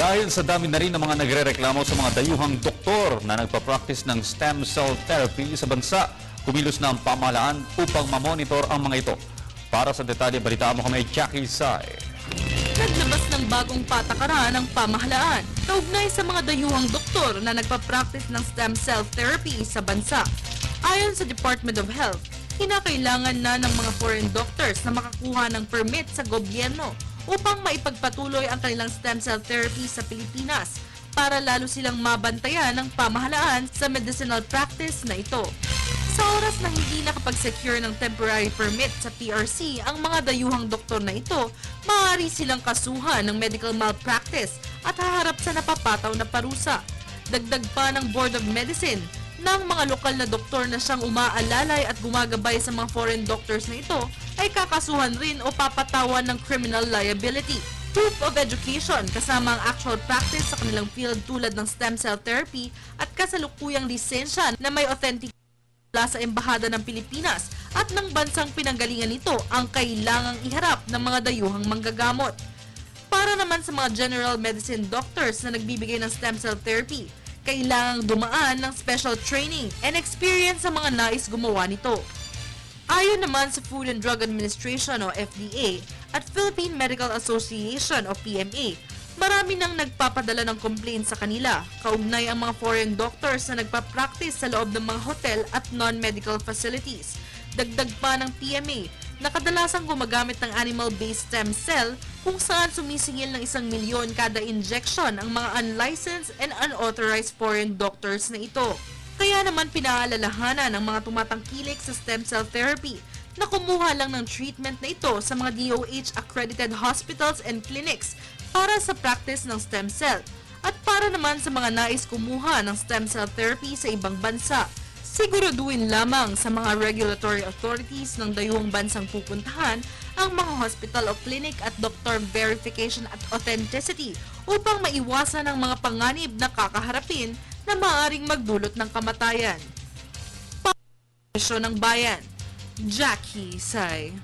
Dahil sa dami na rin ng mga nagrereklamo sa mga dayuhang doktor na nagpa-practice ng stem cell therapy sa bansa, kumilos na ang pamahalaan upang mamonitor ang mga ito. Para sa detalye, balitaan mo kami, Jackie Sai. Naglabas ng bagong patakaran ng pamahalaan kaugnay sa mga dayuhang doktor na nagpa-practice ng stem cell therapy sa bansa. Ayon sa Department of Health, kinakailangan na ng mga foreign doctors na makakuha ng permit sa gobyerno upang maipagpatuloy ang kanilang stem cell therapy sa Pilipinas para lalo silang mabantayan ng pamahalaan sa medicinal practice na ito. Sa oras na hindi nakapag-secure ng temporary permit sa PRC ang mga dayuhang doktor na ito, maaari silang kasuhan ng medical malpractice at haharap sa napapataw na parusa. Dagdag pa ng Board of Medicine ng mga lokal na doktor na siyang umaalalay at gumagabay sa mga foreign doctors na ito ay kakasuhan rin o papatawan ng criminal liability. Proof of education kasama ang actual practice sa kanilang field tulad ng stem cell therapy at kasalukuyang lisensya na may authentic mula sa Embahada ng Pilipinas at ng bansang pinanggalingan nito ang kailangang iharap ng mga dayuhang manggagamot. Para naman sa mga general medicine doctors na nagbibigay ng stem cell therapy, kailangang dumaan ng special training and experience sa mga nais gumawa nito. Ayon naman sa Food and Drug Administration o FDA at Philippine Medical Association o PMA, marami nang nagpapadala ng complaint sa kanila, kaugnay ang mga foreign doctors na nagpa-practice sa loob ng mga hotel at non-medical facilities. Dagdag pa ng PMA na kadalasang gumagamit ng animal-based stem cell kung saan sumisingil ng 1 milyon kada injection ang mga unlicensed and unauthorized foreign doctors na ito. Kaya naman pinaalalahanan ng mga tumatangkilik sa stem cell therapy na kumuha lang ng treatment na ito sa mga DOH-accredited hospitals and clinics para sa practice ng stem cell at para naman sa mga nais kumuha ng stem cell therapy sa ibang bansa. Siguraduhin lamang sa mga regulatory authorities ng dayuhang bansang pupuntahan ang mga hospital o clinic at doctor verification at authenticity upang maiwasan ang mga panganib na kakaharapin na maaaring magdulot ng kamatayan. Para ng bayan, Jackie Sai.